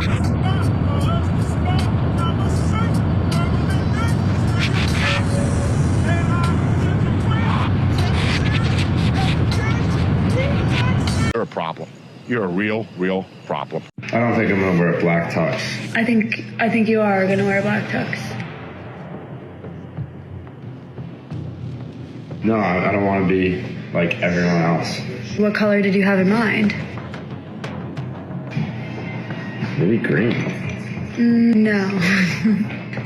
You're a problem. You're a real problem. I don't think I'm gonna wear a black tux. I think you are gonna wear a black tux. No, I don't want to be like everyone else. What color did you have in mind? Maybe green. No.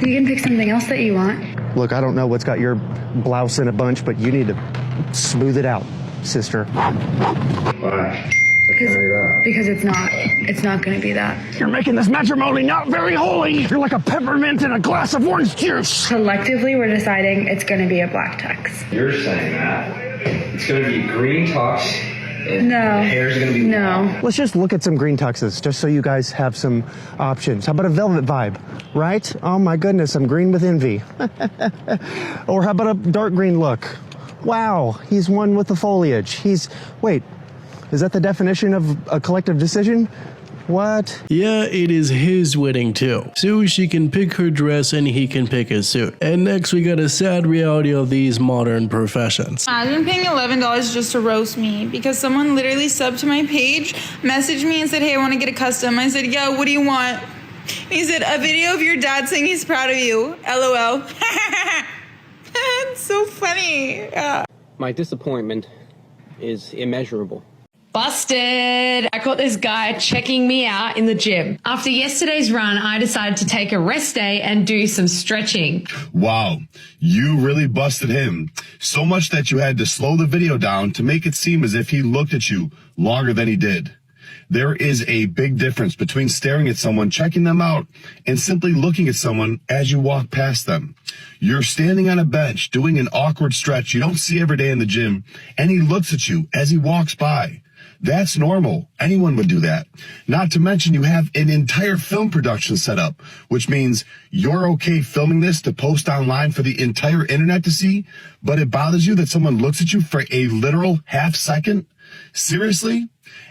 You can pick something else that you want. Look, I don't know what's got your blouse in a bunch, but you need to smooth it out, sister. Why? Because it's not going to be that. You're making this matrimony not very holy. You're like a peppermint in a glass of orange juice. Collectively, we're deciding it's going to be a black tux. You're saying that. It's going to be green tux. And No. The hair's going to be black. Let's just look at some green tuxes, just so you guys have some options. How about a velvet vibe, right? Oh my goodness, I'm green with envy. Or how about a dark green look? Wow, he's one with the foliage. Wait, is that the definition of a collective decision? What? Yeah, it is his wedding too. So she can pick her dress and he can pick his suit. And next we got a sad reality of these modern professions. I've been paying $11 just to roast me because someone literally subbed to my page, messaged me and said, hey, I want to get a custom. I said, yeah, what do you want? He said, a video of your dad saying he's proud of you. LOL. It's so funny. Yeah. My disappointment is immeasurable. Busted! I caught this guy checking me out in the gym. After yesterday's run, I decided to take a rest day and do some stretching. Wow, you really busted him. So much that you had to slow the video down to make it seem as if he looked at you longer than he did. There is a big difference between staring at someone, checking them out, and simply looking at someone as you walk past them. You're standing on a bench doing an awkward stretch you don't see every day in the gym, and he looks at you as he walks by. That's normal. Anyone would do that. Not to mention you have an entire film production set up, which means you're okay filming this to post online for the entire internet to see, but it bothers you that someone looks at you for a literal half second? Seriously?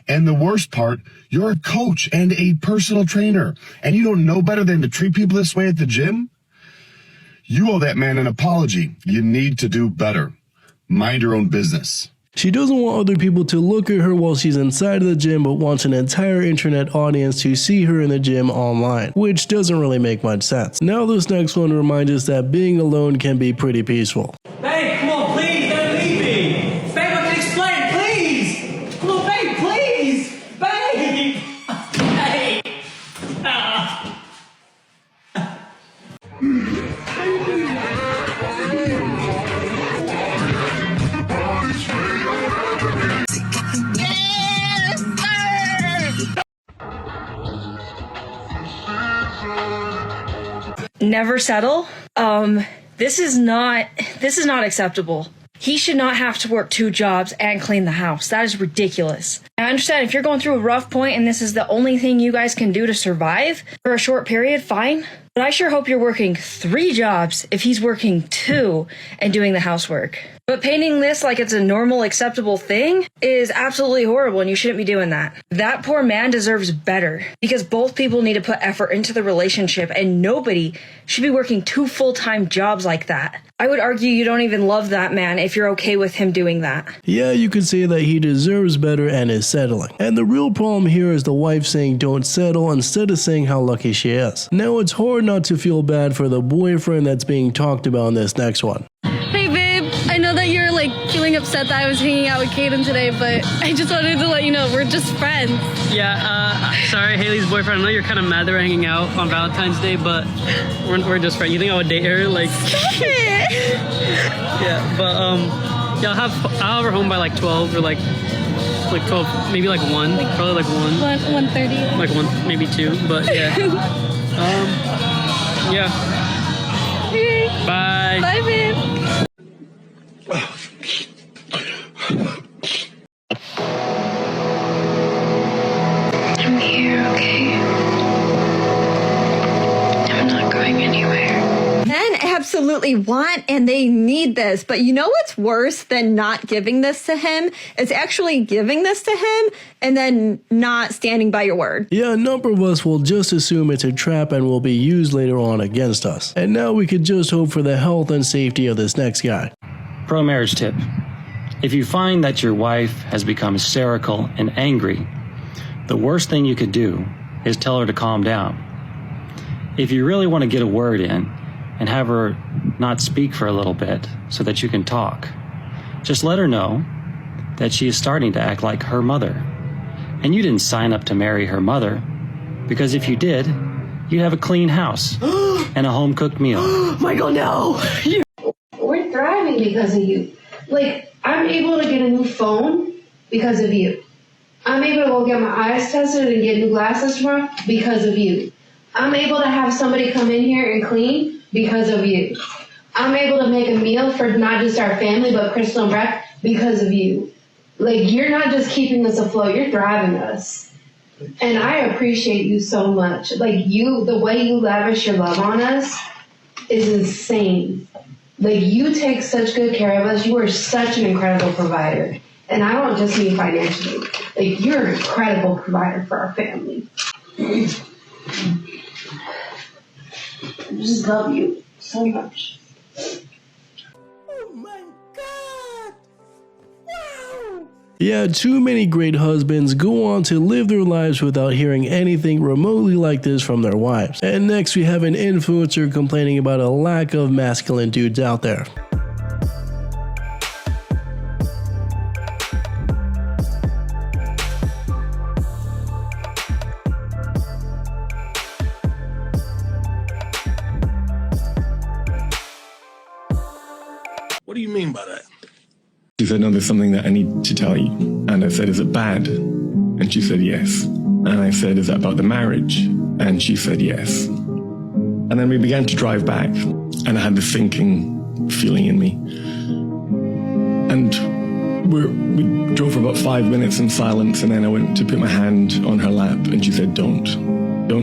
And the worst part, you're a coach and a personal trainer, and you don't know better than to treat people this way at the gym? You owe that man an apology. You need to do better. Mind your own business. She doesn't want other people to look at her while she's inside of the gym, but wants an entire internet audience to see her in the gym online, which doesn't really make much sense. Now this next one reminds us that being alone can be pretty peaceful. Babe, come on, please, don't leave me. Babe, I can explain, please. Come on, babe, please. Babe. Babe. Never settle. This is not acceptable. He should not have to work 2 jobs and clean the house. That is ridiculous. I understand if you're going through a rough point and this is the only thing you guys can do to survive for a short period, fine. But I sure hope you're working 3 jobs if he's working 2 and doing the housework. But painting this like it's a normal, acceptable thing is absolutely horrible, and you shouldn't be doing that. That poor man deserves better, because both people need to put effort into the relationship, and nobody should be working 2 full-time jobs like that. I would argue you don't even love that man if you're okay with him doing that. Yeah, you could say that he deserves better and is settling. And the real problem here is the wife saying don't settle instead of saying how lucky she is. Now it's hard not to feel bad for the boyfriend that's being talked about in this next one. Hey babe, I know that you're like feeling upset that I was hanging out with Kaden today, but I just wanted to let you know we're just friends. Yeah, sorry, Haley's boyfriend. I know you're kind of mad that we're hanging out on Valentine's Day, but we're just friends. You think I would date her? Like, Stop it! Yeah, but yeah, I'll have her home by like 12 or like 12, maybe like 1, probably like 1:30. like 1, maybe 2, but yeah. Yeah. Okay. Bye. Bye, babe. I'm here, okay? I'm not going anywhere. Men absolutely absolutely want and they need this. But you know what's worse than not giving this to him? It's actually giving this to him and then not standing by your word. Yeah, a number of us will just assume it's a trap and will be used later on against us. And now we could just hope for the health and safety of this next guy. Pro marriage tip. If you find that your wife has become hysterical and angry, the worst thing you could do is tell her to calm down. If you really want to get a word in and have her not speak for a little bit so that you can talk, just let her know that she is starting to act like her mother. And you didn't sign up to marry her mother, because if you did, you'd have a clean house and a home-cooked meal. Michael, no! We're thriving because of you. Like, I'm able to get a new phone because of you. I'm able to go get my eyes tested and get new glasses tomorrow because of you. I'm able to have somebody come in here and clean because of you. I'm able to make a meal for not just our family, but Crystal and Brad because of you. Like, you're not just keeping us afloat, you're thriving us. And I appreciate you so much. Like, the way you lavish your love on us is insane. Like, you take such good care of us. You are such an incredible provider. And I don't just mean financially. Like, you're an incredible provider for our family. I just love you so much. Oh my God! Wow! Yeah, too many great husbands go on to live their lives without hearing anything remotely like this from their wives. And next we have an influencer complaining about a lack of masculine dudes out there. What do you mean by that? She said, no, there's something that I need to tell you. And I said, is it bad? And she said, yes. And I said, is that about the marriage? And she said, yes. And then we began to drive back, and I had this sinking feeling in me. And we drove for about 5 minutes in silence, and then I went to put my hand on her lap, and she said, don't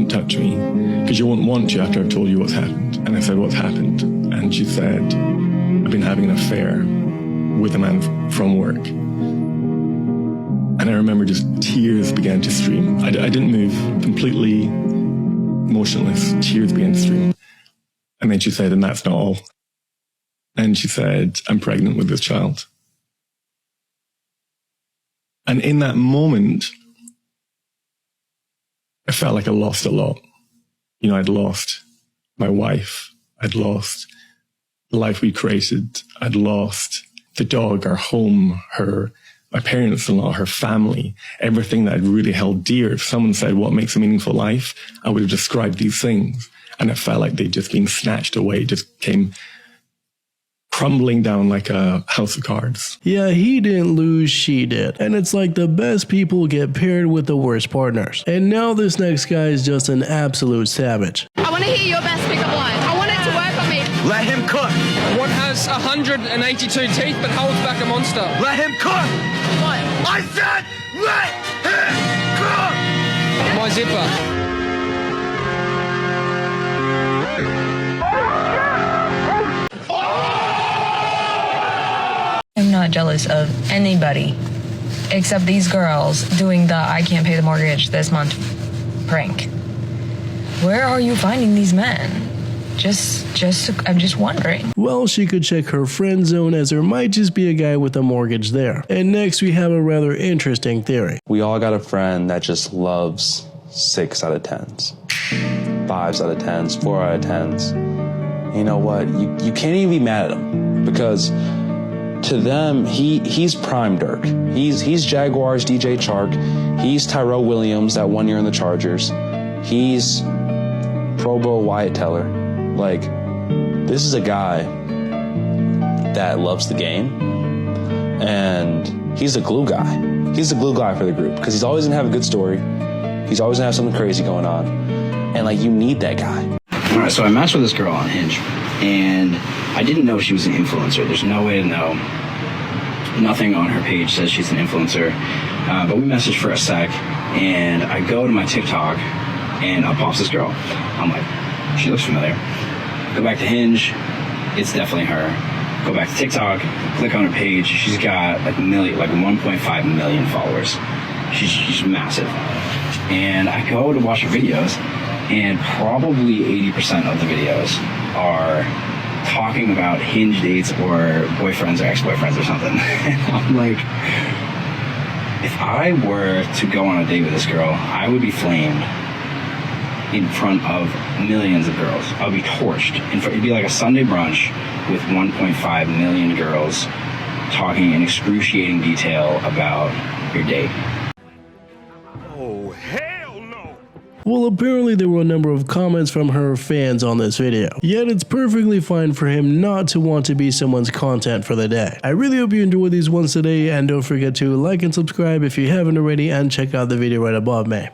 touch me, because you won't want to after I've told you what's happened. And I said, what's happened? And she said, I've been having an affair with a man from work. And I remember just tears began to stream. I didn't move, completely motionless. Tears began to stream. And then she said, and that's not all. And she said, I'm pregnant with this child. And in that moment, I felt like I lost a lot. You know, I'd lost my wife. I'd lost the life we created. I'd lost the dog, our home, my parents-in-law, her family, everything that I'd really held dear. If someone said, what makes a meaningful life? I would have described these things. And it felt like they'd just been snatched away, just came crumbling down like a house of cards. Yeah, he didn't lose, she did. And it's like the best people get paired with the worst partners. And now this next guy is just an absolute savage. I want to hear your best pickup line. I want it to work on me. Let him cook. What has 182 teeth but holds back a monster? Let him cook. What? I said let him cook. My zipper. I'm not jealous of anybody except these girls doing the I can't pay the mortgage this month prank. Where are you finding these men? I'm just wondering. Well, she could check her friend zone, as there might just be a guy with a mortgage there. And next we have a rather interesting theory. We all got a friend that just loves 6 out of 10s, 5s out of 10s, 4 out of 10s. You know what? You can't even be mad at him, because to them, he's prime Dirk. He's Jaguars DJ Chark. He's Tyrell Williams that 1 year in the Chargers. He's Pro Bowl Wyatt Teller. Like, this is a guy that loves the game, and he's a glue guy. He's a glue guy for the group, because he's always gonna have a good story. He's always gonna have something crazy going on, and like, you need that guy. All right, so I matched with this girl on Hinge, and I didn't know she was an influencer. There's no way to know. Nothing on her page says she's an influencer, but we messaged for a sec, and I go to my TikTok, and up pops this girl. I'm like, she looks familiar. Go back to Hinge, it's definitely her. Go back to TikTok, click on her page. She's got like 1.5 million followers. She's massive. And I go to watch her videos, and probably 80% of the videos are talking about Hinge dates or boyfriends or ex-boyfriends or something. And I'm like, if I were to go on a date with this girl, I would be flamed in front of millions of girls. I would be torched. It'd be like a Sunday brunch with 1.5 million girls talking in excruciating detail about your date. Well, apparently there were a number of comments from her fans on this video, yet it's perfectly fine for him not to want to be someone's content for the day. I really hope you enjoyed these ones today, and don't forget to like and subscribe if you haven't already, and check out the video right above me.